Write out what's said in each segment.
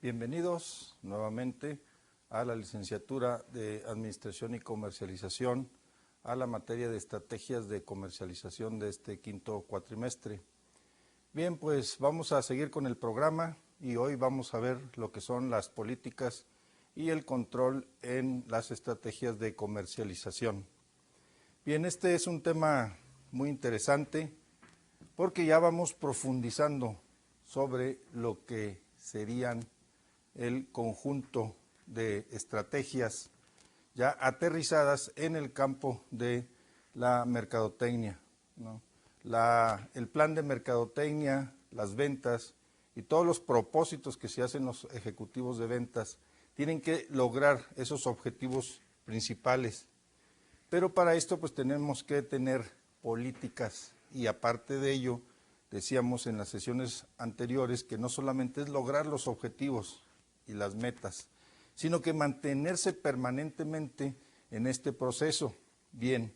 Bienvenidos nuevamente a la licenciatura de Administración y Comercialización, a la materia de estrategias de comercialización de este quinto cuatrimestre. Bien, pues vamos a seguir con el programa y hoy vamos a ver lo que son las políticas y el control en las estrategias de comercialización. Bien, este es un tema muy interesante porque ya vamos profundizando sobre lo que serían el conjunto de estrategias ya aterrizadas en el campo de la mercadotecnia, ¿no? El plan de mercadotecnia, las ventas y todos los propósitos que se hacen los ejecutivos de ventas tienen que lograr esos objetivos principales. Pero para esto pues tenemos que tener políticas y aparte de ello, decíamos en las sesiones anteriores que no solamente es lograr los objetivos y las metas, sino que mantenerse permanentemente en este proceso. Bien,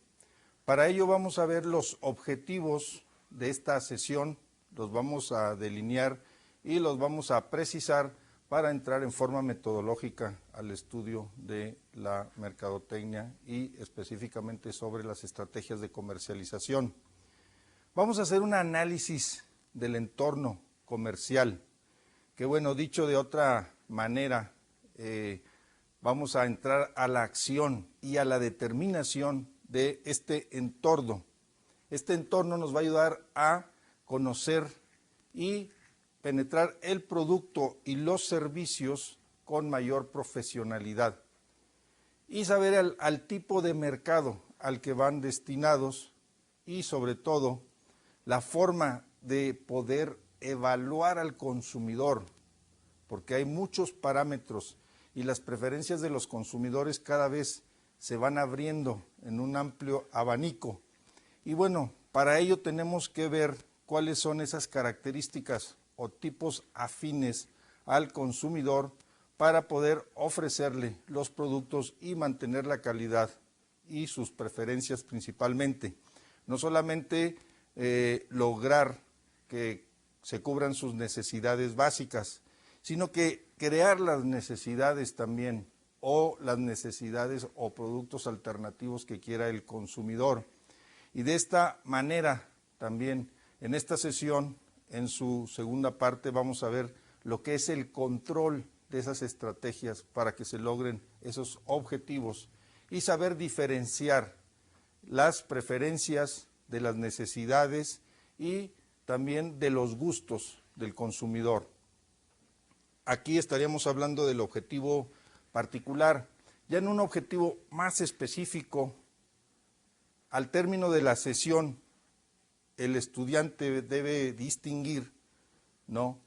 para ello vamos a ver los objetivos de esta sesión, los vamos a delinear y los vamos a precisar para entrar en forma metodológica al estudio de la mercadotecnia y específicamente sobre las estrategias de comercialización. Vamos a hacer un análisis del entorno comercial, que bueno, dicho de otra manera, vamos a entrar a la acción y a la determinación de este entorno. Este entorno nos va a ayudar a conocer y penetrar el producto y los servicios con mayor profesionalidad y saber al tipo de mercado al que van destinados y sobre todo la forma de poder evaluar al consumidor, porque hay muchos parámetros y las preferencias de los consumidores cada vez se van abriendo en un amplio abanico. Y bueno, para ello tenemos que ver cuáles son esas características o tipos afines al consumidor para poder ofrecerle los productos y mantener la calidad y sus preferencias principalmente. No solamente lograr que se cubran sus necesidades básicas, sino que crear las necesidades también o las necesidades o productos alternativos que quiera el consumidor. Y de esta manera también en esta sesión, en su segunda parte, vamos a ver lo que es el control de esas estrategias para que se logren esos objetivos y saber diferenciar las preferencias de las necesidades y también de los gustos del consumidor. Aquí estaríamos hablando del objetivo particular. Ya en un objetivo más específico, al término de la sesión, el estudiante debe distinguir, ¿no?,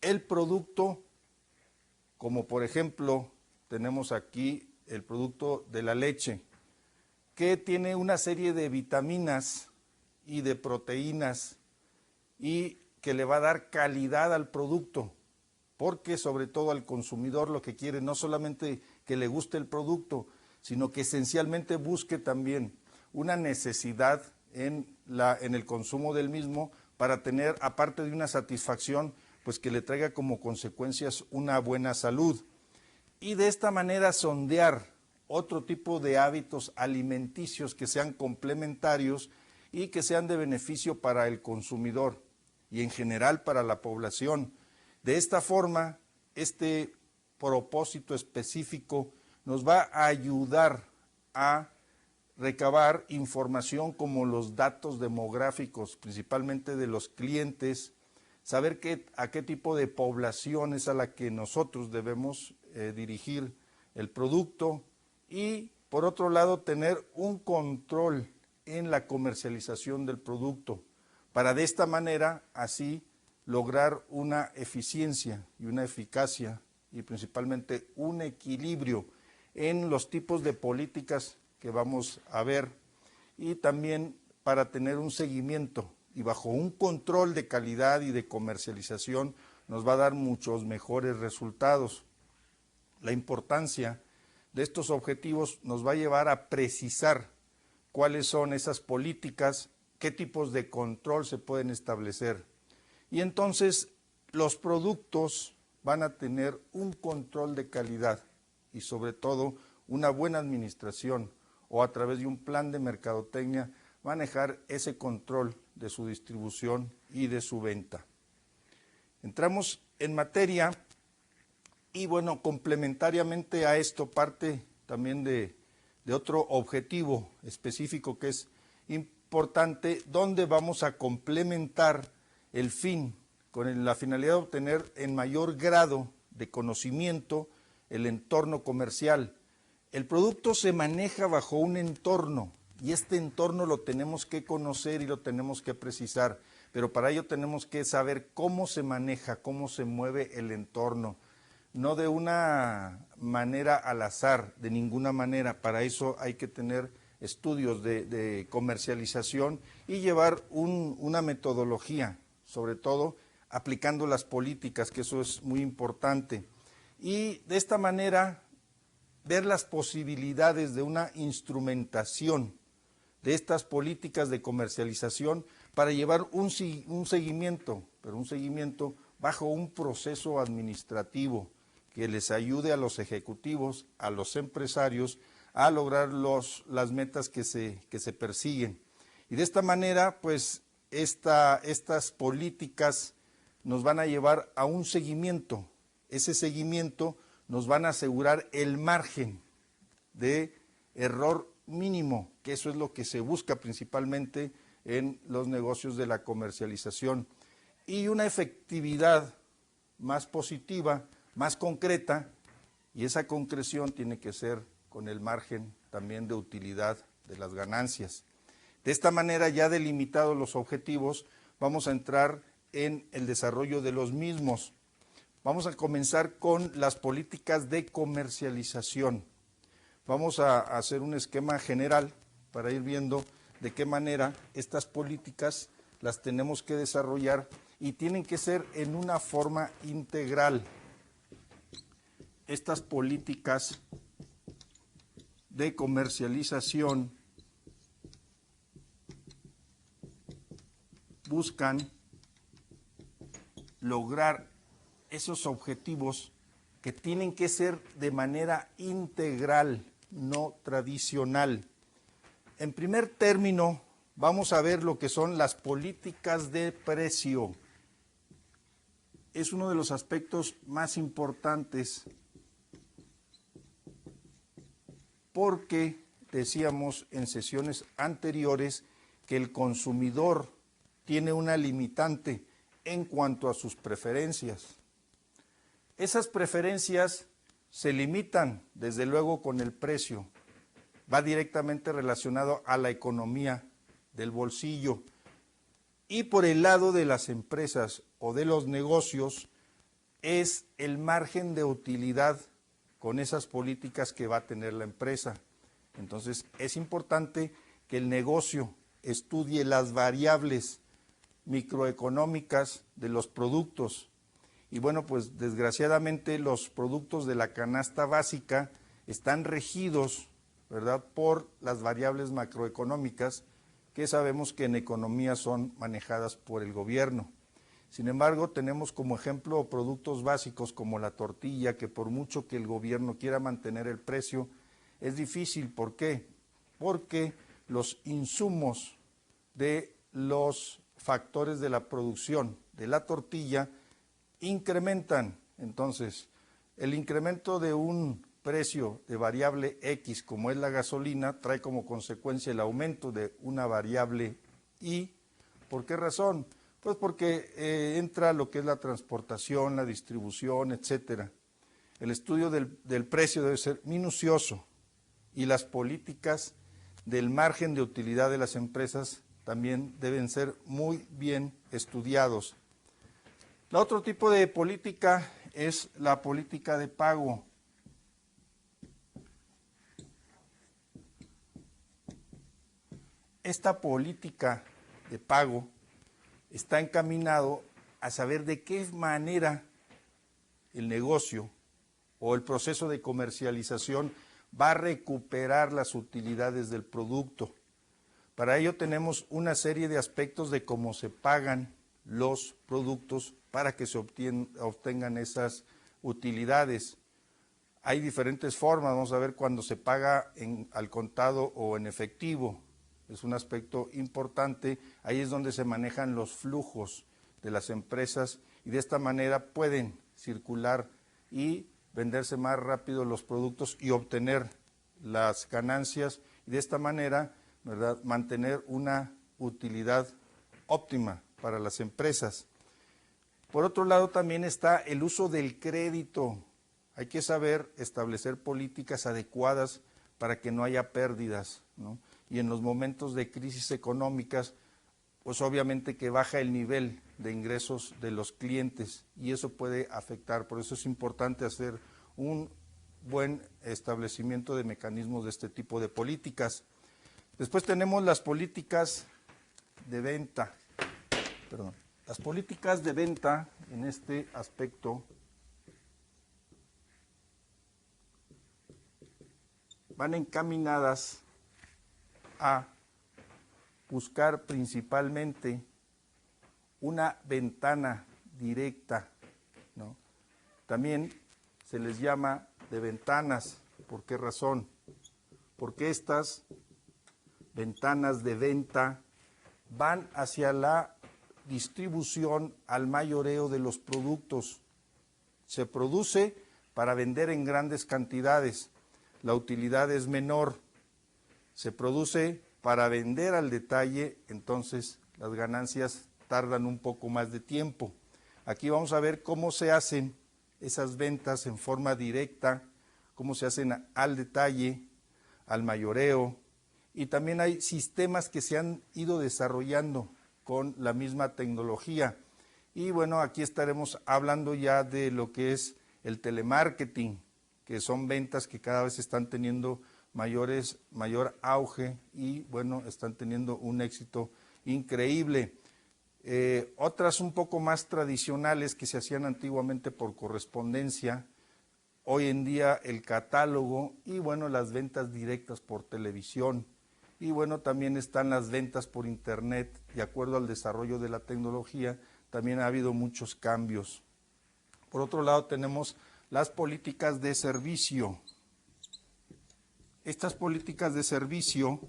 el producto, como por ejemplo, tenemos aquí el producto de la leche, que tiene una serie de vitaminas y de proteínas y que le va a dar calidad al producto, porque sobre todo al consumidor lo que quiere no solamente que le guste el producto, sino que esencialmente busque también una necesidad en el consumo del mismo para tener, aparte de una satisfacción, pues que le traiga como consecuencias una buena salud. Y de esta manera sondear otro tipo de hábitos alimenticios que sean complementarios y que sean de beneficio para el consumidor y en general para la población. De esta forma, este propósito específico nos va a ayudar a recabar información como los datos demográficos, principalmente de los clientes, saber a qué tipo de población es a la que nosotros debemos dirigir el producto y, por otro lado, tener un control en la comercialización del producto, para de esta manera, así, lograr una eficiencia y una eficacia y principalmente un equilibrio en los tipos de políticas que vamos a ver y también para tener un seguimiento y bajo un control de calidad y de comercialización nos va a dar muchos mejores resultados. La importancia de estos objetivos nos va a llevar a precisar cuáles son esas políticas, qué tipos de control se pueden establecer. Y entonces los productos van a tener un control de calidad y sobre todo una buena administración o a través de un plan de mercadotecnia manejar ese control de su distribución y de su venta. Entramos en materia y bueno, complementariamente a esto parte también de otro objetivo específico que es importante, donde vamos a complementar el fin con la finalidad de obtener en mayor grado de conocimiento el entorno comercial. El producto se maneja bajo un entorno y este entorno lo tenemos que conocer y lo tenemos que precisar, pero para ello tenemos que saber cómo se maneja, cómo se mueve el entorno, no de una manera al azar, de ninguna manera. Para eso hay que tener estudios de comercialización y llevar una metodología, sobre todo aplicando las políticas, que eso es muy importante. Y de esta manera ver las posibilidades de una instrumentación de estas políticas de comercialización para llevar un seguimiento, pero un seguimiento bajo un proceso administrativo que les ayude a los ejecutivos, a los empresarios, a lograr las metas que se persiguen. Y de esta manera, pues, estas políticas nos van a llevar a un seguimiento. Ese seguimiento nos van a asegurar el margen de error mínimo, que eso es lo que se busca principalmente en los negocios de la comercialización, y una efectividad más positiva, más concreta, y esa concreción tiene que ser con el margen también de utilidad de las ganancias. De esta manera, ya delimitados los objetivos, vamos a entrar en el desarrollo de los mismos. Vamos a comenzar con las políticas de comercialización. Vamos a hacer un esquema general para ir viendo de qué manera estas políticas las tenemos que desarrollar y tienen que ser en una forma integral. Estas políticas de comercialización buscan lograr esos objetivos que tienen que ser de manera integral, no tradicional. En primer término, vamos a ver lo que son las políticas de precio. Es uno de los aspectos más importantes porque decíamos en sesiones anteriores que el consumidor tiene una limitante en cuanto a sus preferencias. Esas preferencias se limitan, desde luego, con el precio. Va directamente relacionado a la economía del bolsillo. Y por el lado de las empresas o de los negocios, es el margen de utilidad con esas políticas que va a tener la empresa. Entonces, es importante que el negocio estudie las variables microeconómicas de los productos. Y bueno, pues desgraciadamente los productos de la canasta básica están regidos, ¿verdad?, por las variables macroeconómicas que sabemos que en economía son manejadas por el gobierno. Sin embargo, tenemos como ejemplo productos básicos como la tortilla, que por mucho que el gobierno quiera mantener el precio, es difícil. ¿Por qué? Porque los insumos de los factores de la producción de la tortilla incrementan. Entonces, el incremento de un precio de variable X, como es la gasolina, trae como consecuencia el aumento de una variable Y. ¿Por qué razón? Pues porque entra lo que es la transportación, la distribución, etcétera. El estudio del precio debe ser minucioso y las políticas del margen de utilidad de las empresas también deben ser muy bien estudiados. El otro tipo de política es la política de pago. Esta política de pago está encaminado a saber de qué manera el negocio o el proceso de comercialización va a recuperar las utilidades del producto. Para ello tenemos una serie de aspectos de cómo se pagan los productos para que se obtengan esas utilidades. Hay diferentes formas, vamos a ver cuando se paga al contado o en efectivo, es un aspecto importante, ahí es donde se manejan los flujos de las empresas y de esta manera pueden circular y venderse más rápido los productos y obtener las ganancias y de esta manera, ¿verdad?, mantener una utilidad óptima para las empresas. Por otro lado, también está el uso del crédito. Hay que saber establecer políticas adecuadas para que no haya pérdidas, ¿no? Y en los momentos de crisis económicas, pues obviamente que baja el nivel de ingresos de los clientes y eso puede afectar. Por eso es importante hacer un buen establecimiento de mecanismos de este tipo de políticas. Después tenemos las políticas de venta. Las políticas de venta en este aspecto van encaminadas a buscar principalmente una ventana directa, ¿no? También se les llama de ventanas. ¿Por qué razón? Porque estas ventanas de venta van hacia la distribución al mayoreo de los productos. Se produce para vender en grandes cantidades, la utilidad es menor. Se produce para vender al detalle, entonces las ganancias tardan un poco más de tiempo. Aquí vamos a ver cómo se hacen esas ventas en forma directa, cómo se hacen al detalle, al mayoreo, y también hay sistemas que se han ido desarrollando con la misma tecnología. Y bueno, aquí estaremos hablando ya de lo que es el telemarketing, que son ventas que cada vez están teniendo mayor auge y bueno, están teniendo un éxito increíble. Otras un poco más tradicionales que se hacían antiguamente por correspondencia, hoy en día el catálogo y bueno, las ventas directas por televisión y bueno, también están las ventas por internet. De acuerdo al desarrollo de la tecnología, también ha habido muchos cambios. Por otro lado, tenemos las políticas de servicio. Estas políticas de servicio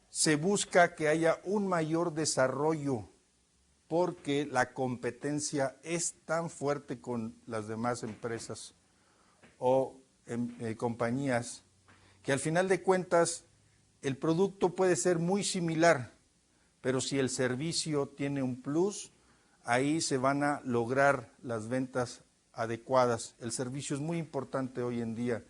se busca que haya un mayor desarrollo porque la competencia es tan fuerte con las demás empresas o compañías que al final de cuentas el producto puede ser muy similar, pero si el servicio tiene un plus, ahí se van a lograr las ventas adecuadas. El servicio es muy importante hoy en día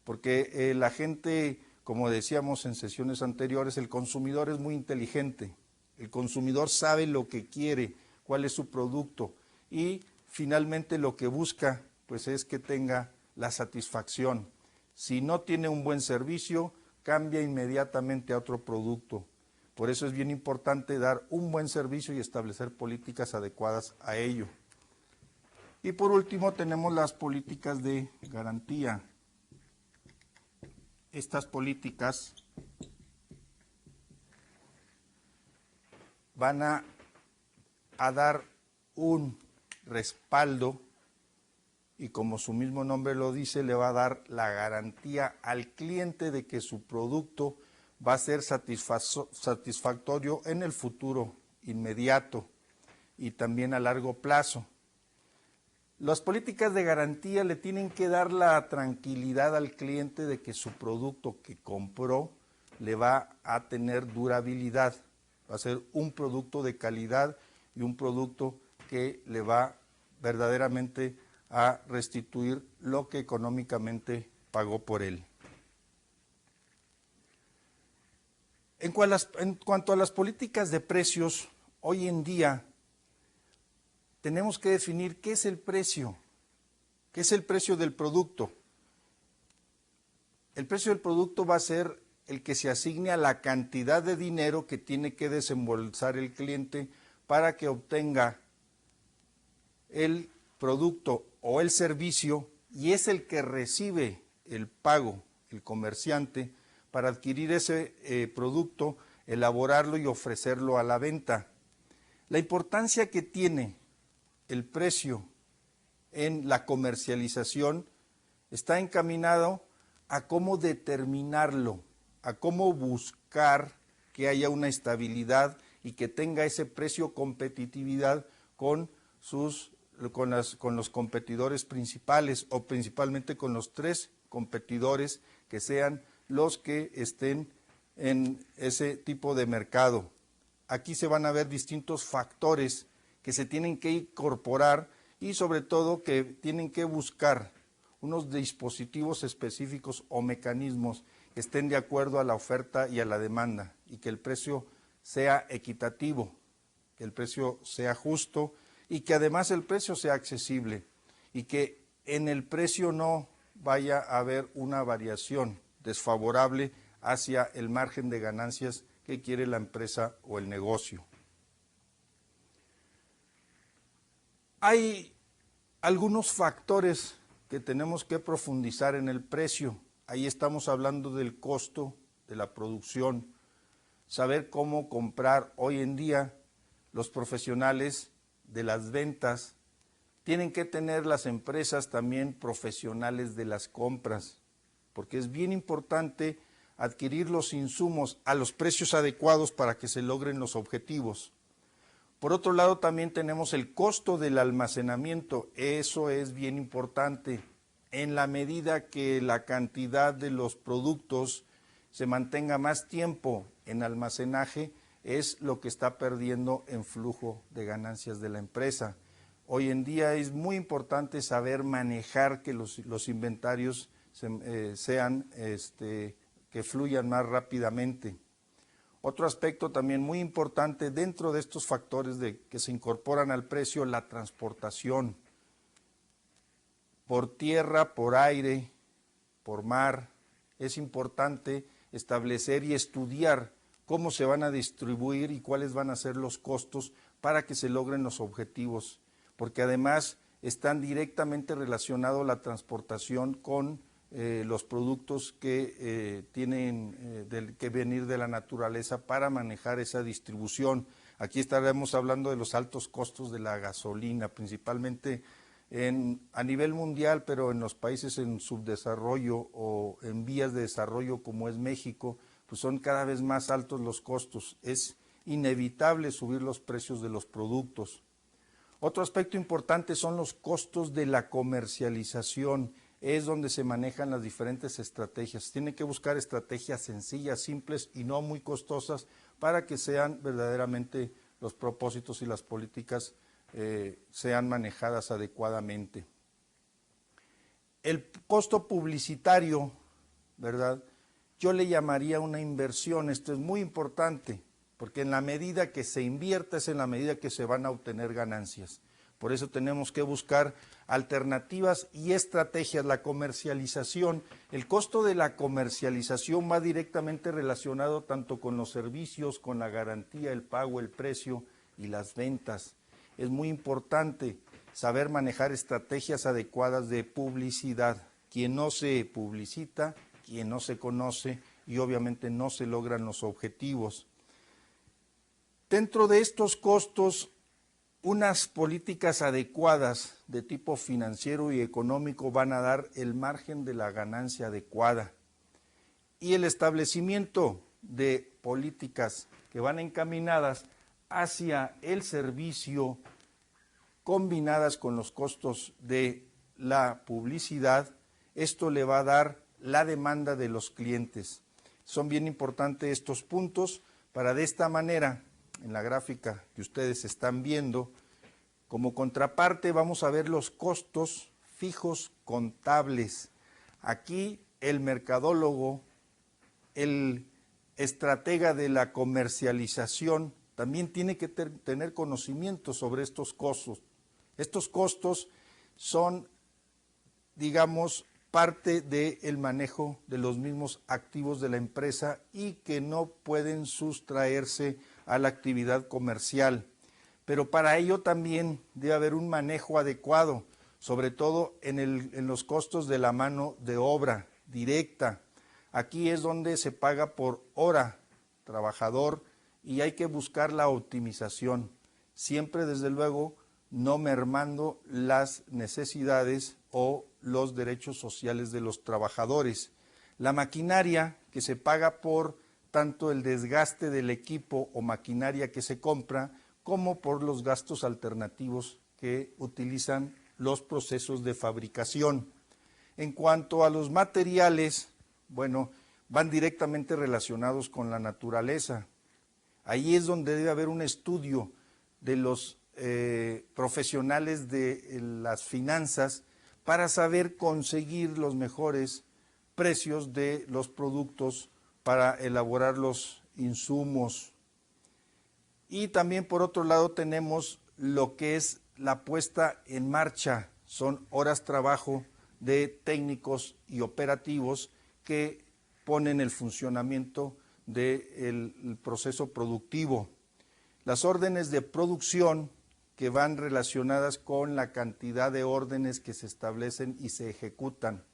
porque la gente, como decíamos en sesiones anteriores, el consumidor es muy inteligente. El consumidor sabe lo que quiere, cuál es su producto y finalmente lo que busca pues es que tenga la satisfacción. Si no tiene un buen servicio, cambia inmediatamente a otro producto. Por eso es bien importante dar un buen servicio y establecer políticas adecuadas a ello. Y por último tenemos las políticas de garantía. Estas políticas van a dar un respaldo y como su mismo nombre lo dice, le va a dar la garantía al cliente de que su producto va a ser satisfactorio en el futuro inmediato y también a largo plazo. Las políticas de garantía le tienen que dar la tranquilidad al cliente de que su producto que compró le va a tener durabilidad, va a ser un producto de calidad y un producto que le va verdaderamente a restituir lo que económicamente pagó por él. En cuanto a las políticas de precios, hoy en día tenemos que definir qué es el precio del producto. El precio del producto va a ser el que se asigne a la cantidad de dinero que tiene que desembolsar el cliente para que obtenga el producto o el servicio y es el que recibe el pago, el comerciante, para adquirir ese producto, elaborarlo y ofrecerlo a la venta. La importancia que tiene el precio en la comercialización está encaminado a cómo determinarlo, a cómo buscar que haya una estabilidad y que tenga ese precio competitividad con los competidores principales, o principalmente con los 3 competidores que sean los que estén en ese tipo de mercado. Aquí se van a ver distintos factores que se tienen que incorporar y sobre todo que tienen que buscar unos dispositivos específicos o mecanismos que estén de acuerdo a la oferta y a la demanda, y que el precio sea equitativo, que el precio sea justo y que además el precio sea accesible, y que en el precio no vaya a haber una variación desfavorable hacia el margen de ganancias que quiere la empresa o el negocio. Hay algunos factores que tenemos que profundizar en el precio. Ahí estamos hablando del costo de la producción, saber cómo comprar. Hoy en día los profesionales de las ventas tienen que tener las empresas también profesionales de las compras, porque es bien importante adquirir los insumos a los precios adecuados para que se logren los objetivos. Por otro lado, también tenemos el costo del almacenamiento. Eso es bien importante. En la medida que la cantidad de los productos se mantenga más tiempo en almacenaje, es lo que está perdiendo en flujo de ganancias de la empresa. Hoy en día es muy importante saber manejar que los inventarios que fluyan más rápidamente. Otro aspecto también muy importante dentro de estos factores que se incorporan al precio, la transportación. Por tierra, por aire, por mar, es importante establecer y estudiar cómo se van a distribuir y cuáles van a ser los costos para que se logren los objetivos, porque además están directamente relacionados la transportación con los productos que tienen que venir de la naturaleza para manejar esa distribución. Aquí estaremos hablando de los altos costos de la gasolina, principalmente a nivel mundial, pero en los países en subdesarrollo o en vías de desarrollo como es México, pues son cada vez más altos los costos. Es inevitable subir los precios de los productos. Otro aspecto importante son los costos de la comercialización. Es donde se manejan las diferentes estrategias. Tienen que buscar estrategias sencillas, simples y no muy costosas para que sean verdaderamente los propósitos y las políticas sean manejadas adecuadamente. El costo publicitario, ¿verdad? Yo le llamaría una inversión. Esto es muy importante, porque en la medida que se invierta es en la medida que se van a obtener ganancias. Por eso tenemos que buscar alternativas y estrategias. La comercialización, el costo de la comercialización va directamente relacionado tanto con los servicios, con la garantía, el pago, el precio y las ventas. Es muy importante saber manejar estrategias adecuadas de publicidad. Quien no se publicita, quien no se conoce y obviamente no se logran los objetivos. Dentro de estos costos, unas políticas adecuadas de tipo financiero y económico van a dar el margen de la ganancia adecuada, y el establecimiento de políticas que van encaminadas hacia el servicio combinadas con los costos de la publicidad, esto le va a dar la demanda de los clientes. Son bien importantes estos puntos para de esta manera, en la gráfica que ustedes están viendo, como contraparte vamos a ver los costos fijos contables. Aquí el mercadólogo, el estratega de la comercialización, también tiene que tener conocimiento sobre estos costos. Estos costos son, digamos, parte del manejo de los mismos activos de la empresa y que no pueden sustraerse a la actividad comercial. Pero para ello también debe haber un manejo adecuado, sobre todo en los costos de la mano de obra directa. Aquí es donde se paga por hora trabajador y hay que buscar la optimización. siempre desde luego no mermando las necesidades o los derechos sociales de los trabajadores. La maquinaria que se paga por tanto el desgaste del equipo o maquinaria que se compra, como por los gastos alternativos que utilizan los procesos de fabricación. En cuanto a los materiales, bueno, van directamente relacionados con la naturaleza. Ahí es donde debe haber un estudio de los profesionales de las finanzas para saber conseguir los mejores precios de los productos para elaborar los insumos. Y también por otro lado tenemos lo que es la puesta en marcha, son horas trabajo de técnicos y operativos que ponen el funcionamiento del proceso productivo. Las órdenes de producción que van relacionadas con la cantidad de órdenes que se establecen y se ejecutan.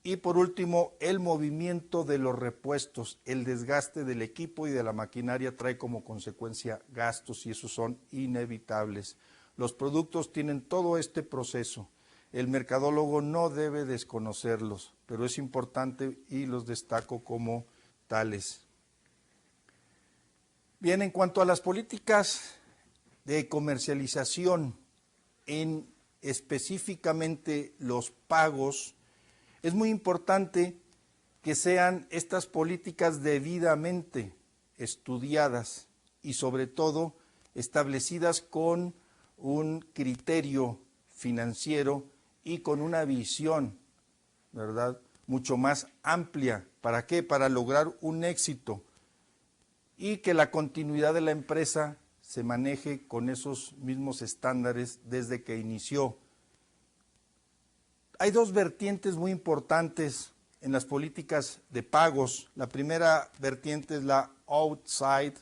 Y por último, el movimiento de los repuestos, el desgaste del equipo y de la maquinaria trae como consecuencia gastos y esos son inevitables. Los productos tienen todo este proceso. El mercadólogo no debe desconocerlos, pero es importante y los destaco como tales. Bien, en cuanto a las políticas de comercialización, en específicamente los pagos, es muy importante que sean estas políticas debidamente estudiadas y sobre todo establecidas con un criterio financiero y con una visión, ¿verdad?, mucho más amplia. ¿Para qué? Para lograr un éxito y que la continuidad de la empresa se maneje con esos mismos estándares desde que inició. Hay dos vertientes muy importantes en las políticas de pagos. La primera vertiente es la outside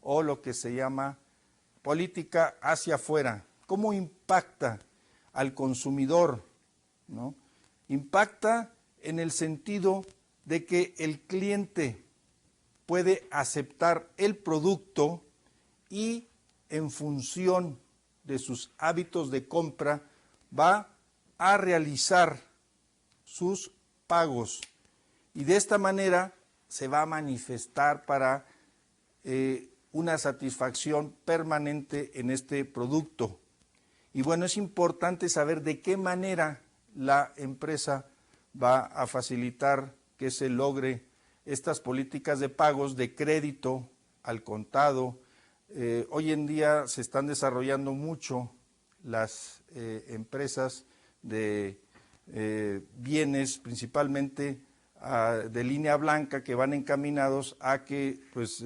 o lo que se llama política hacia afuera. ¿Cómo impacta al consumidor? ¿No? Impacta en el sentido de que el cliente puede aceptar el producto y en función de sus hábitos de compra va a realizar sus pagos y de esta manera se va a manifestar para una satisfacción permanente en este producto. Y bueno, es importante saber de qué manera la empresa va a facilitar que se logre estas políticas de pagos de crédito al contado. Hoy en día se están desarrollando mucho las empresas de bienes, principalmente de línea blanca, que van encaminados a que pues,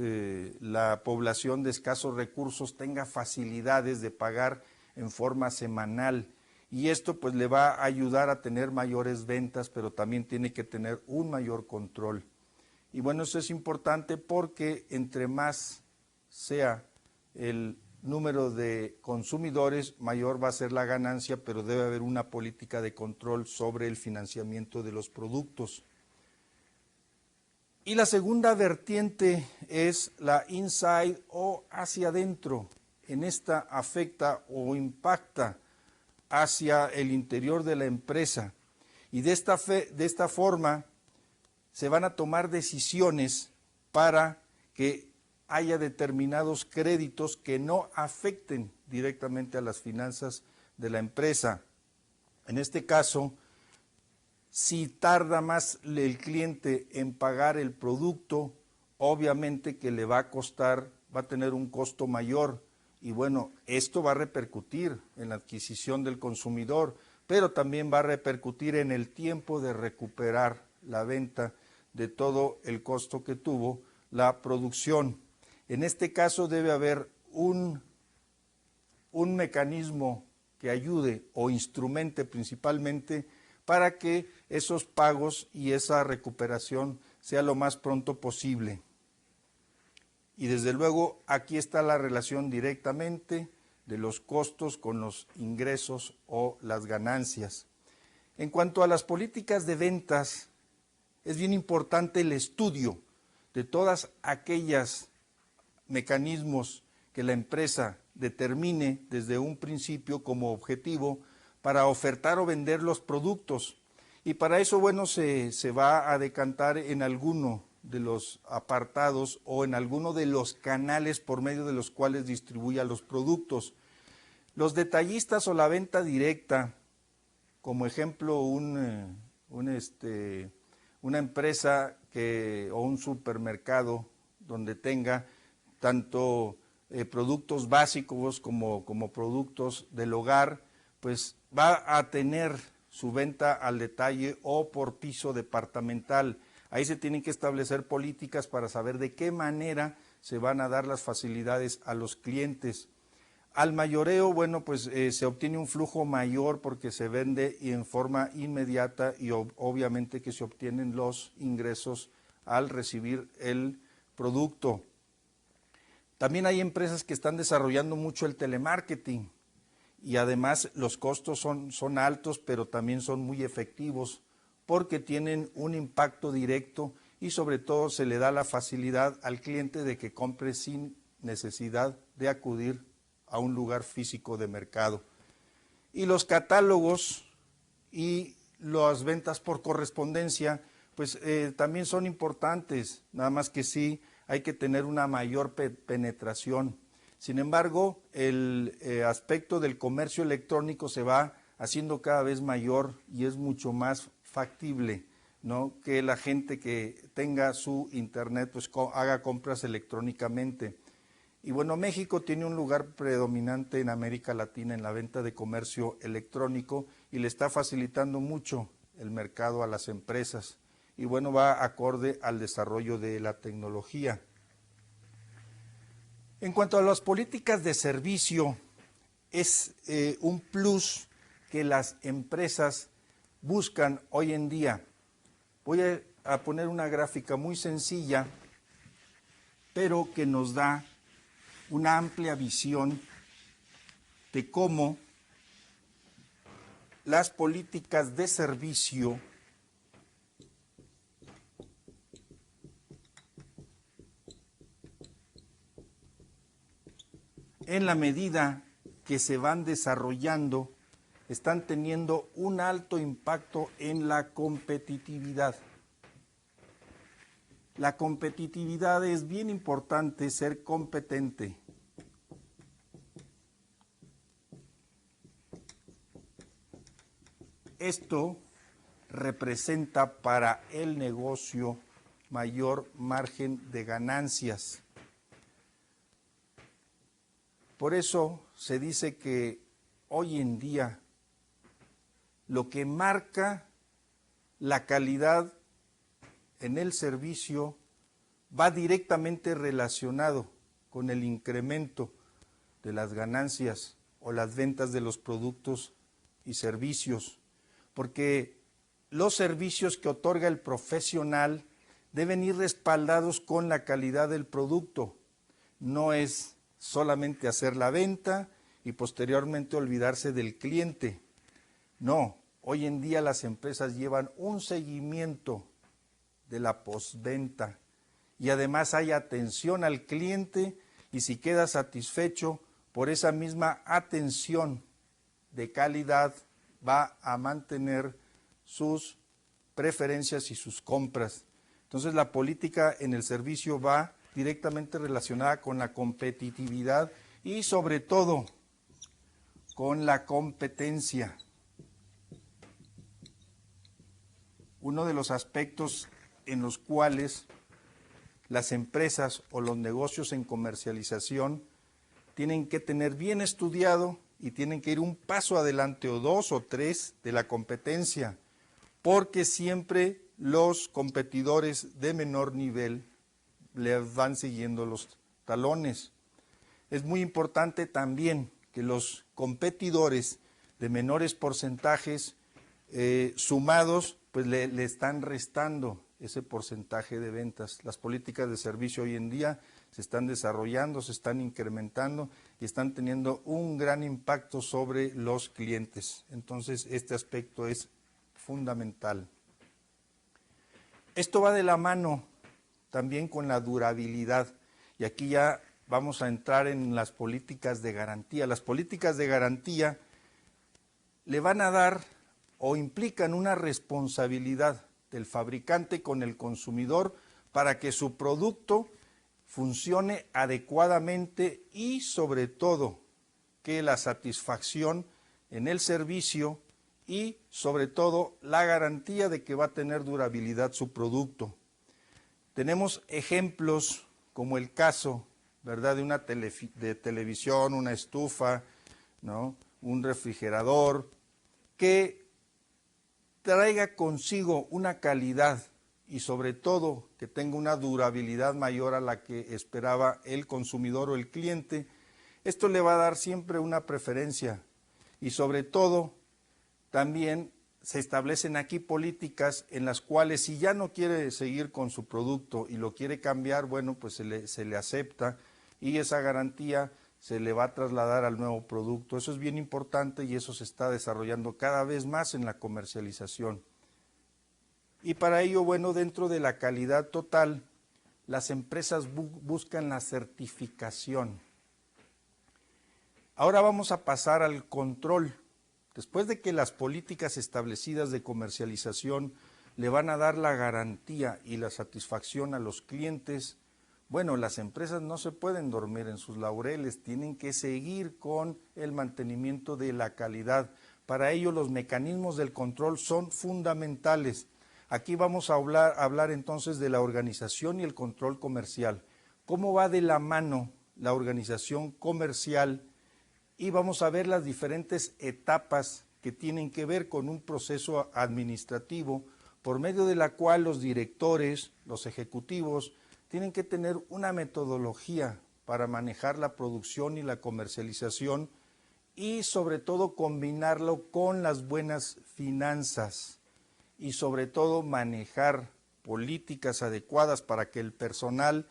la población de escasos recursos tenga facilidades de pagar en forma semanal. Y esto pues le va a ayudar a tener mayores ventas, pero también tiene que tener un mayor control. Y bueno, eso es importante porque entre más sea el número de consumidores, mayor va a ser la ganancia, pero debe haber una política de control sobre el financiamiento de los productos. Y la segunda vertiente es la inside o hacia adentro. En esta afecta o impacta hacia el interior de la empresa. Y de esta forma se van a tomar decisiones para que haya determinados créditos que no afecten directamente a las finanzas de la empresa. En este caso, si tarda más el cliente en pagar el producto, obviamente que le va a costar, va a tener un costo mayor. Y bueno, esto va a repercutir en la adquisición del consumidor, pero también va a repercutir en el tiempo de recuperar la venta de todo el costo que tuvo la producción. En este caso debe haber un mecanismo que ayude o instrumente principalmente para que esos pagos y esa recuperación sea lo más pronto posible. Y desde luego aquí está la relación directamente de los costos con los ingresos o las ganancias. En cuanto a las políticas de ventas, es bien importante el estudio de todas aquellas mecanismos que la empresa determine desde un principio como objetivo para ofertar o vender los productos. Y para eso, bueno, se va a decantar en alguno de los apartados o en alguno de los canales por medio de los cuales distribuya los productos. Los detallistas o la venta directa, como ejemplo una empresa o un supermercado donde tenga tanto productos básicos como productos del hogar, pues va a tener su venta al detalle o por piso departamental. Ahí se tienen que establecer políticas para saber de qué manera se van a dar las facilidades a los clientes. Al mayoreo, bueno, pues se obtiene un flujo mayor porque se vende y en forma inmediata y obviamente que se obtienen los ingresos al recibir el producto. También hay empresas que están desarrollando mucho el telemarketing y además los costos son altos, pero también son muy efectivos porque tienen un impacto directo y sobre todo se le da la facilidad al cliente de que compre sin necesidad de acudir a un lugar físico de mercado. Y los catálogos y las ventas por correspondencia, pues también son importantes, nada más que sí hay que tener una mayor penetración. Sin embargo, el aspecto del comercio electrónico se va haciendo cada vez mayor y es mucho más factible, ¿no?, que la gente que tenga su internet pues haga compras electrónicamente. Y bueno, México tiene un lugar predominante en América Latina en la venta de comercio electrónico y le está facilitando mucho el mercado a las empresas. Y bueno, va acorde al desarrollo de la tecnología. En cuanto a las políticas de servicio, es un plus que las empresas buscan hoy en día. Voy a poner una gráfica muy sencilla, pero que nos da una amplia visión de cómo las políticas de servicio en la medida que se van desarrollando están teniendo un alto impacto en la competitividad. La competitividad es bien importante, ser competente. Esto representa para el negocio mayor margen de ganancias. Por eso se dice que hoy en día lo que marca la calidad en el servicio va directamente relacionado con el incremento de las ganancias o las ventas de los productos y servicios, porque los servicios que otorga el profesional deben ir respaldados con la calidad del producto. No es solamente hacer la venta y posteriormente olvidarse del cliente. No, hoy en día las empresas llevan un seguimiento de la postventa y además hay atención al cliente y si queda satisfecho por esa misma atención de calidad va a mantener sus preferencias y sus compras. Entonces la política en el servicio va directamente relacionada con la competitividad y sobre todo con la competencia. Uno de los aspectos en los cuales las empresas o los negocios en comercialización tienen que tener bien estudiado y tienen que ir un paso adelante o dos o tres de la competencia, porque siempre los competidores de menor nivel le van siguiendo los talones. Es muy importante también que los competidores de menores porcentajes sumados pues le están restando ese porcentaje de ventas. Las políticas de servicio hoy en día se están desarrollando, se están incrementando y están teniendo un gran impacto sobre los clientes. Entonces, este aspecto es fundamental. Esto va de la mano también con la durabilidad. Y aquí ya vamos a entrar en las políticas de garantía. Las políticas de garantía le van a dar o implican una responsabilidad del fabricante con el consumidor para que su producto funcione adecuadamente y sobre todo que la satisfacción en el servicio y sobre todo la garantía de que va a tener durabilidad su producto. Tenemos ejemplos como el caso, ¿verdad?, de una televisión, una estufa, ¿no?, un refrigerador, que traiga consigo una calidad y sobre todo que tenga una durabilidad mayor a la que esperaba el consumidor o el cliente. Esto le va a dar siempre una preferencia y sobre todo también se establecen aquí políticas en las cuales si ya no quiere seguir con su producto y lo quiere cambiar, bueno, pues se le acepta y esa garantía se le va a trasladar al nuevo producto. Eso es bien importante y eso se está desarrollando cada vez más en la comercialización. Y para ello, bueno, dentro de la calidad total, las empresas buscan la certificación. Ahora vamos a pasar al control. Después de que las políticas establecidas de comercialización le van a dar la garantía y la satisfacción a los clientes, bueno, las empresas no se pueden dormir en sus laureles, tienen que seguir con el mantenimiento de la calidad. Para ello los mecanismos del control son fundamentales. Aquí vamos a hablar entonces de la organización y el control comercial. ¿Cómo va de la mano la organización comercial? Y vamos a ver las diferentes etapas que tienen que ver con un proceso administrativo por medio de la cual los directores, los ejecutivos, tienen que tener una metodología para manejar la producción y la comercialización y sobre todo combinarlo con las buenas finanzas y sobre todo manejar políticas adecuadas para que el personal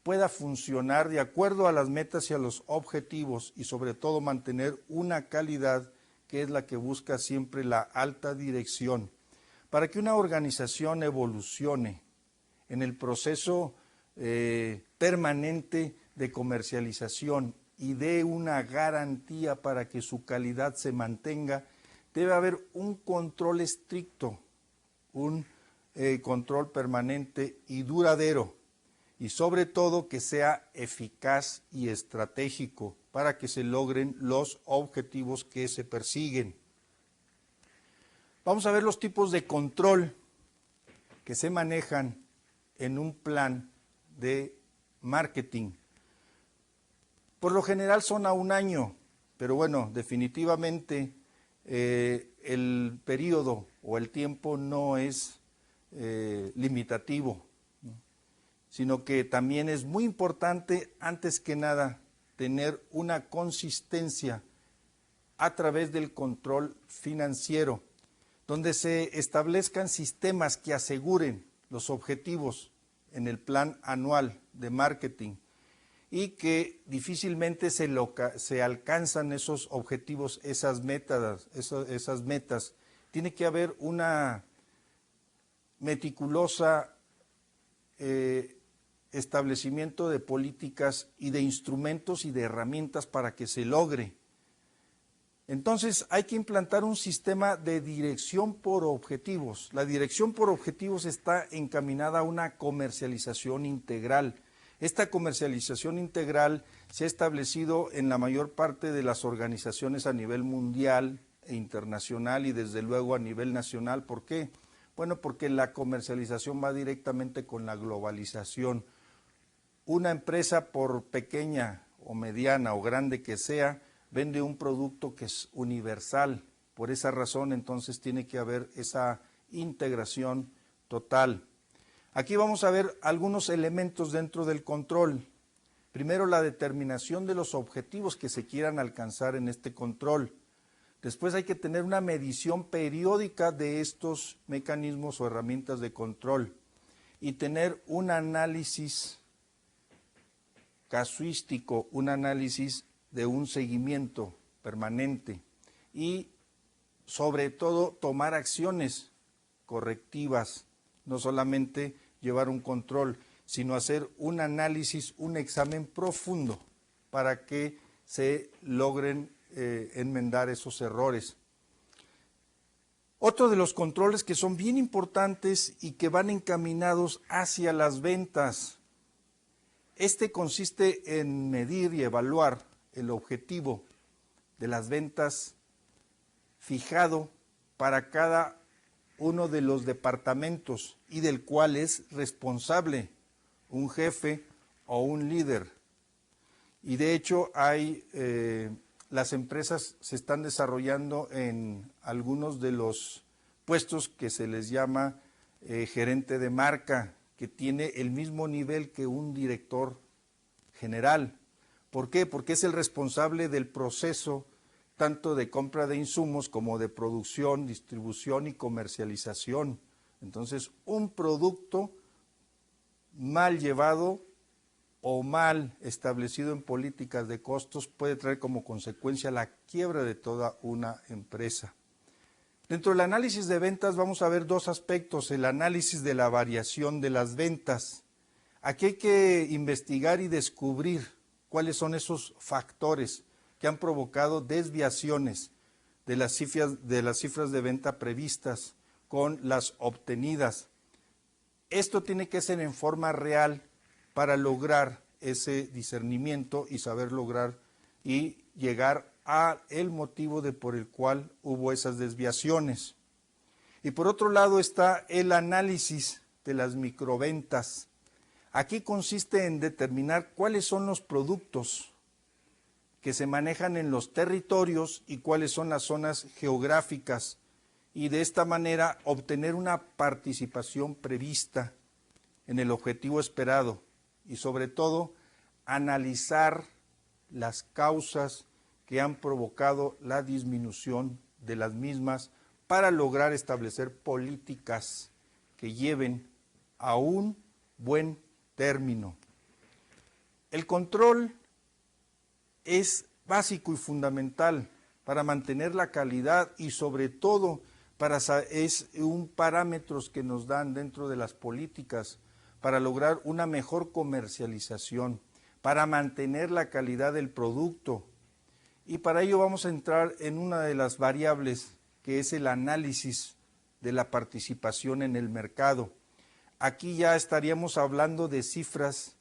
pueda funcionar de acuerdo a las metas y a los objetivos y sobre todo mantener una calidad que es la que busca siempre la alta dirección. Para que una organización evolucione en el proceso permanente de comercialización y dé una garantía para que su calidad se mantenga, debe haber un control estricto, un control permanente y duradero. Y sobre todo que sea eficaz y estratégico para que se logren los objetivos que se persiguen. Vamos a ver los tipos de control que se manejan en un plan de marketing. Por lo general son a un año, pero bueno, definitivamente el periodo o el tiempo no es limitativo, sino que también es muy importante, antes que nada, tener una consistencia a través del control financiero, donde se establezcan sistemas que aseguren los objetivos en el plan anual de marketing y que difícilmente se alcanzan esos objetivos, esas metas. Tiene que haber una meticulosa establecimiento de políticas y de instrumentos y de herramientas para que se logre. Entonces hay que implantar un sistema de dirección por objetivos. La dirección por objetivos está encaminada a una comercialización integral. Esta comercialización integral se ha establecido en la mayor parte de las organizaciones a nivel mundial e internacional y desde luego a nivel nacional. ¿Por qué? Bueno, porque la comercialización va directamente con la globalización. Una empresa, por pequeña o mediana o grande que sea, vende un producto que es universal. Por esa razón, entonces, tiene que haber esa integración total. Aquí vamos a ver algunos elementos dentro del control. Primero, la determinación de los objetivos que se quieran alcanzar en este control. Después hay que tener una medición periódica de estos mecanismos o herramientas de control y tener un análisis casuístico, un análisis de un seguimiento permanente y sobre todo tomar acciones correctivas, no solamente llevar un control, sino hacer un análisis, un examen profundo para que se logren enmendar esos errores. Otro de los controles que son bien importantes y que van encaminados hacia las ventas. Este consiste en medir y evaluar el objetivo de las ventas fijado para cada uno de los departamentos y del cual es responsable un jefe o un líder. Y de hecho las empresas se están desarrollando en algunos de los puestos que se les llama gerente de marca, que tiene el mismo nivel que un director general. ¿Por qué? Porque es el responsable del proceso tanto de compra de insumos como de producción, distribución y comercialización. Entonces, un producto mal llevado o mal establecido en políticas de costos puede traer como consecuencia la quiebra de toda una empresa. Dentro del análisis de ventas vamos a ver dos aspectos: el análisis de la variación de las ventas. Aquí hay que investigar y descubrir cuáles son esos factores que han provocado desviaciones de las cifras de venta previstas con las obtenidas. Esto tiene que ser en forma real para lograr ese discernimiento y saber lograr y llegar a el motivo por el cual hubo esas desviaciones. Y por otro lado está el análisis de las microventas. Aquí consiste en determinar cuáles son los productos que se manejan en los territorios y cuáles son las zonas geográficas, y de esta manera obtener una participación prevista en el objetivo esperado y sobre todo analizar las causas que han provocado la disminución de las mismas para lograr establecer políticas que lleven a un buen término. El control es básico y fundamental para mantener la calidad y sobre todo es un parámetro que nos dan dentro de las políticas para lograr una mejor comercialización, para mantener la calidad del producto. Y para ello vamos a entrar en una de las variables que es el análisis de la participación en el mercado. Aquí ya estaríamos hablando de cifras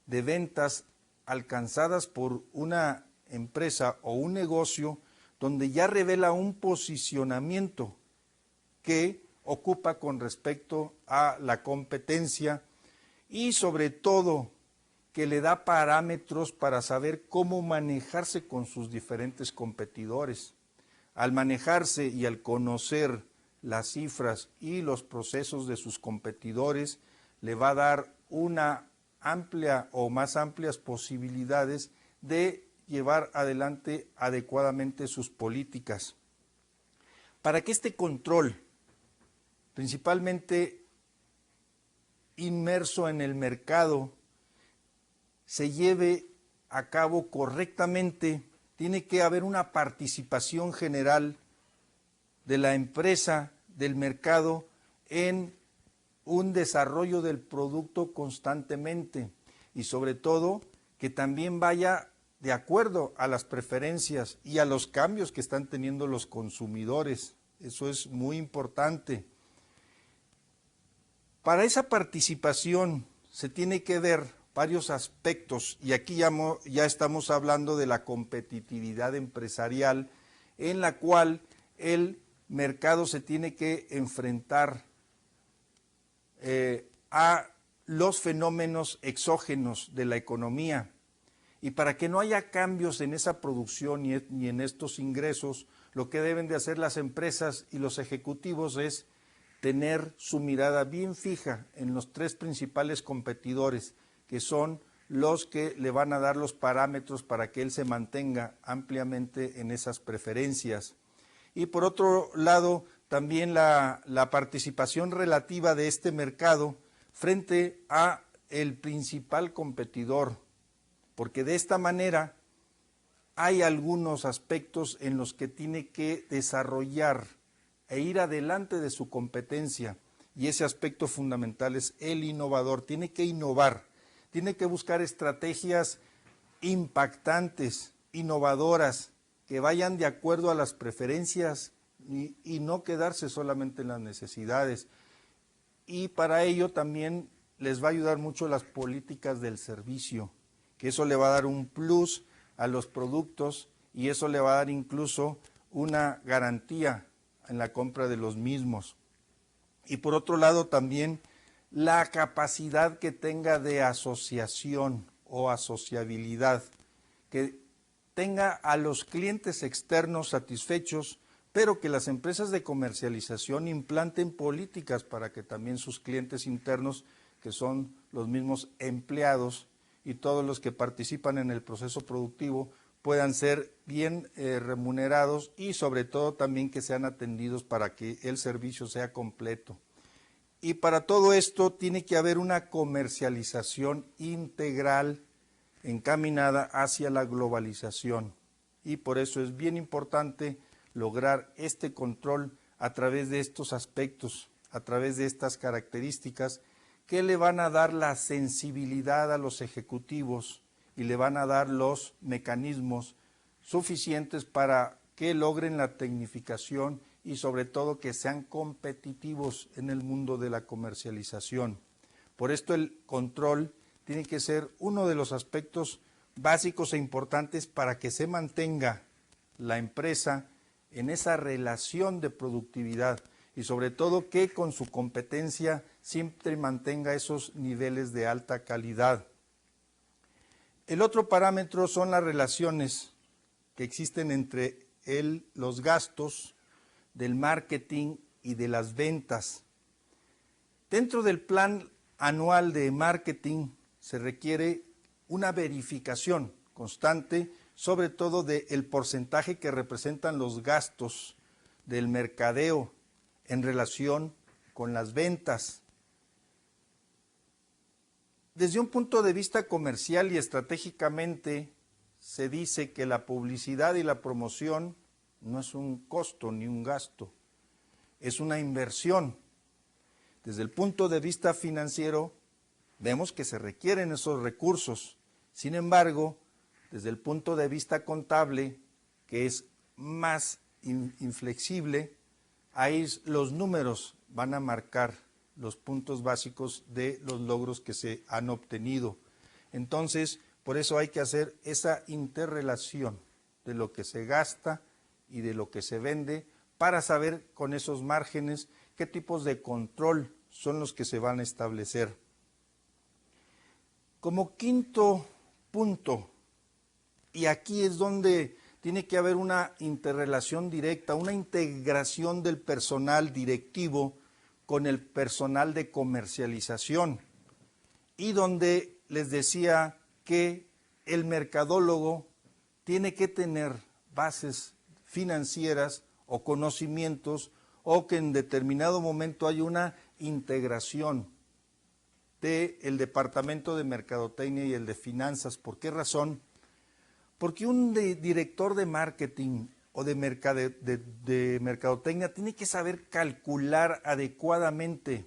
de ventas alcanzadas por una empresa o un negocio donde ya revela un posicionamiento que ocupa con respecto a la competencia y sobre todo que le da parámetros para saber cómo manejarse con sus diferentes competidores. Al manejarse y al conocer las cifras y los procesos de sus competidores, le va a dar una amplia o más amplias posibilidades de llevar adelante adecuadamente sus políticas. Para que este control, principalmente inmerso en el mercado, se lleve a cabo correctamente, tiene que haber una participación general de la empresa, del mercado, en un desarrollo del producto constantemente y sobre todo que también vaya de acuerdo a las preferencias y a los cambios que están teniendo los consumidores. Eso es muy importante. Para esa participación se tiene que ver varios aspectos y aquí ya estamos hablando de la competitividad empresarial en la cual el mercado se tiene que enfrentar a los fenómenos exógenos de la economía. Y para que no haya cambios en esa producción ni en estos ingresos, lo que deben de hacer las empresas y los ejecutivos es tener su mirada bien fija en los tres principales competidores, que son los que le van a dar los parámetros para que él se mantenga ampliamente en esas preferencias. Y por otro lado, también la participación relativa de este mercado frente a el principal competidor, porque de esta manera hay algunos aspectos en los que tiene que desarrollar e ir adelante de su competencia y ese aspecto fundamental es el innovador. Tiene que innovar, tiene que buscar estrategias impactantes, innovadoras, que vayan de acuerdo a las preferencias y no quedarse solamente en las necesidades. Y para ello también les va a ayudar mucho las políticas del servicio, que eso le va a dar un plus a los productos y eso le va a dar incluso una garantía en la compra de los mismos. Y por otro lado también la capacidad que tenga de asociación o asociabilidad, que tenga a los clientes externos satisfechos, pero que las empresas de comercialización implanten políticas para que también sus clientes internos, que son los mismos empleados y todos los que participan en el proceso productivo, puedan ser bien remunerados y sobre todo también que sean atendidos para que el servicio sea completo. Y para todo esto tiene que haber una comercialización integral encaminada hacia la globalización. Y por eso es bien importante lograr este control a través de estos aspectos, a través de estas características que le van a dar la sensibilidad a los ejecutivos y le van a dar los mecanismos suficientes para que logren la tecnificación y sobre todo que sean competitivos en el mundo de la comercialización. Por esto el control tiene que ser uno de los aspectos básicos e importantes para que se mantenga la empresa en esa relación de productividad y sobre todo que con su competencia siempre mantenga esos niveles de alta calidad. El otro parámetro son las relaciones que existen entre los gastos del marketing y de las ventas. Dentro del plan anual de marketing se requiere una verificación constante, sobre todo del porcentaje que representan los gastos del mercadeo en relación con las ventas. Desde un punto de vista comercial y estratégicamente, se dice que la publicidad y la promoción no es un costo ni un gasto, es una inversión. Desde el punto de vista financiero, vemos que se requieren esos recursos. Sin embargo, desde el punto de vista contable, que es más inflexible, ahí los números van a marcar los puntos básicos de los logros que se han obtenido. Entonces, por eso hay que hacer esa interrelación de lo que se gasta y de lo que se vende para saber con esos márgenes qué tipos de control son los que se van a establecer. Como quinto punto, y aquí es donde tiene que haber una interrelación directa, una integración del personal directivo con el personal de comercialización, y donde les decía que el mercadólogo tiene que tener bases financieras o conocimientos o que en determinado momento hay una integración del departamento de mercadotecnia y el de finanzas. ¿Por qué razón? Porque un director de marketing o de mercadotecnia tiene que saber calcular adecuadamente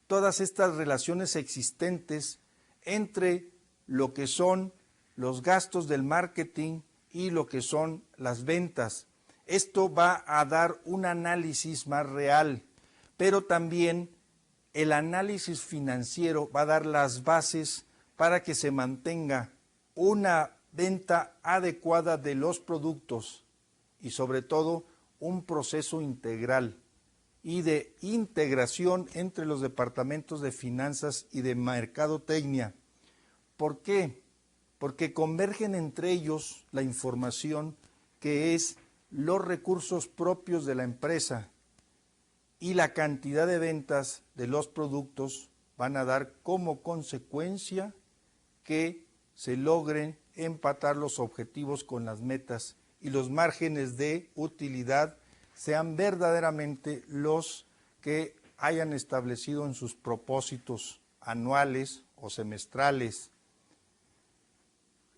todas estas relaciones existentes entre lo que son los gastos del marketing y lo que son las ventas. Esto va a dar un análisis más real, pero también el análisis financiero va a dar las bases para que se mantenga una venta adecuada de los productos y sobre todo un proceso integral y de integración entre los departamentos de finanzas y de mercadotecnia. ¿Por qué? Porque convergen entre ellos la información que es los recursos propios de la empresa y la cantidad de ventas de los productos van a dar como consecuencia que se logren empatar los objetivos con las metas y los márgenes de utilidad sean verdaderamente los que hayan establecido en sus propósitos anuales o semestrales.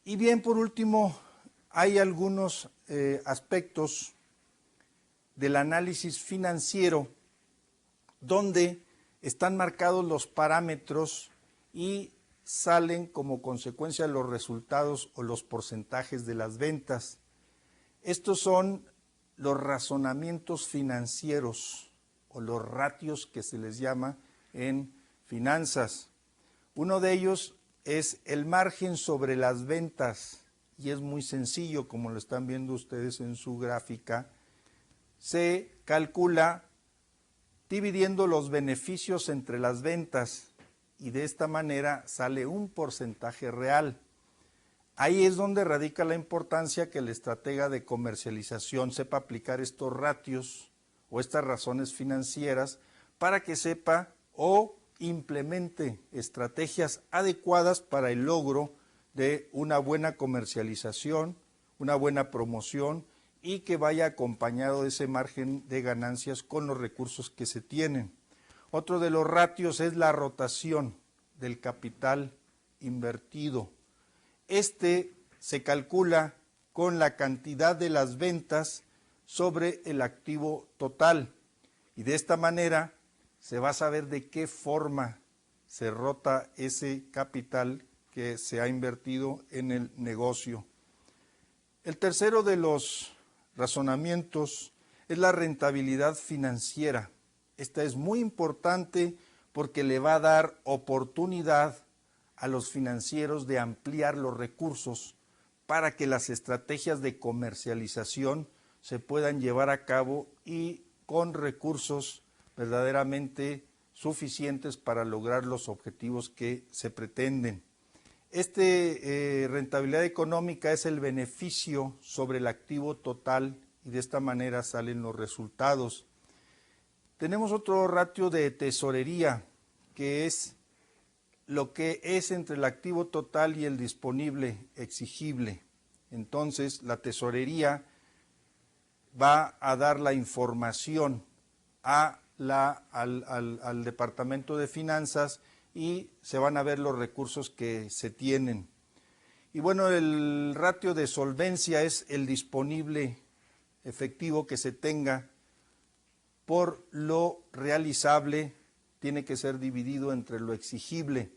Y bien, por último, hay algunos aspectos del análisis financiero donde están marcados los parámetros y salen como consecuencia los resultados o los porcentajes de las ventas. Estos son los razonamientos financieros o los ratios que se les llama en finanzas. Uno de ellos es el margen sobre las ventas y es muy sencillo, como lo están viendo ustedes en su gráfica. Se calcula dividiendo los beneficios entre las ventas y de esta manera sale un porcentaje real. Ahí es donde radica la importancia que el estratega de comercialización sepa aplicar estos ratios o estas razones financieras para que sepa o implemente estrategias adecuadas para el logro de una buena comercialización, una buena promoción y que vaya acompañado de ese margen de ganancias con los recursos que se tienen. Otro de los ratios es la rotación del capital invertido. Este se calcula con la cantidad de las ventas sobre el activo total y de esta manera se va a saber de qué forma se rota ese capital que se ha invertido en el negocio. El tercero de los razonamientos es la rentabilidad financiera. Esta es muy importante porque le va a dar oportunidad a los financieros de ampliar los recursos para que las estrategias de comercialización se puedan llevar a cabo y con recursos verdaderamente suficientes para lograr los objetivos que se pretenden. Rentabilidad económica es el beneficio sobre el activo total y de esta manera salen los resultados. Tenemos otro ratio de tesorería, que es lo que es entre el activo total y el disponible exigible. Entonces, la tesorería va a dar la información al Departamento de Finanzas y se van a ver los recursos que se tienen. Y bueno, el ratio de solvencia es el disponible efectivo que se tenga por lo realizable, tiene que ser dividido entre lo exigible.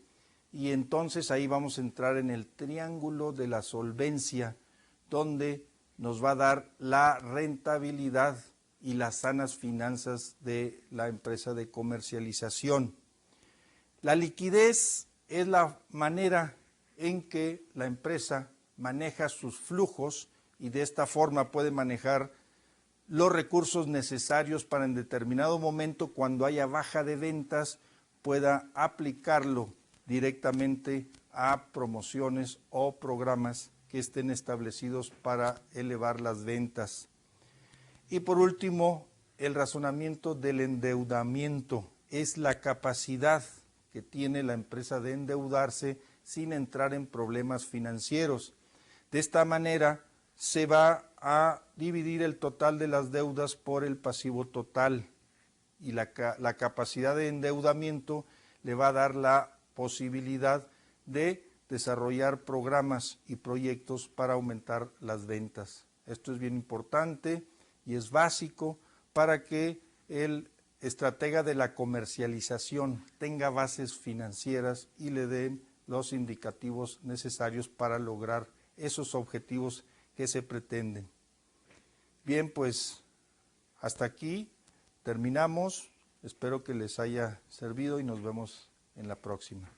Y entonces ahí vamos a entrar en el triángulo de la solvencia, donde nos va a dar la rentabilidad y las sanas finanzas de la empresa de comercialización. La liquidez es la manera en que la empresa maneja sus flujos y de esta forma puede manejar los recursos necesarios para en determinado momento, cuando haya baja de ventas, pueda aplicarlo directamente a promociones o programas que estén establecidos para elevar las ventas. Y por último, el razonamiento del endeudamiento es la capacidad que tiene la empresa de endeudarse sin entrar en problemas financieros. De esta manera se va a dividir el total de las deudas por el pasivo total y la capacidad de endeudamiento le va a dar la posibilidad de desarrollar programas y proyectos para aumentar las ventas. Esto es bien importante y es básico para que el estratega de la comercialización tenga bases financieras y le den los indicativos necesarios para lograr esos objetivos que se pretenden. Bien, pues hasta aquí terminamos. Espero que les haya servido y nos vemos en la próxima.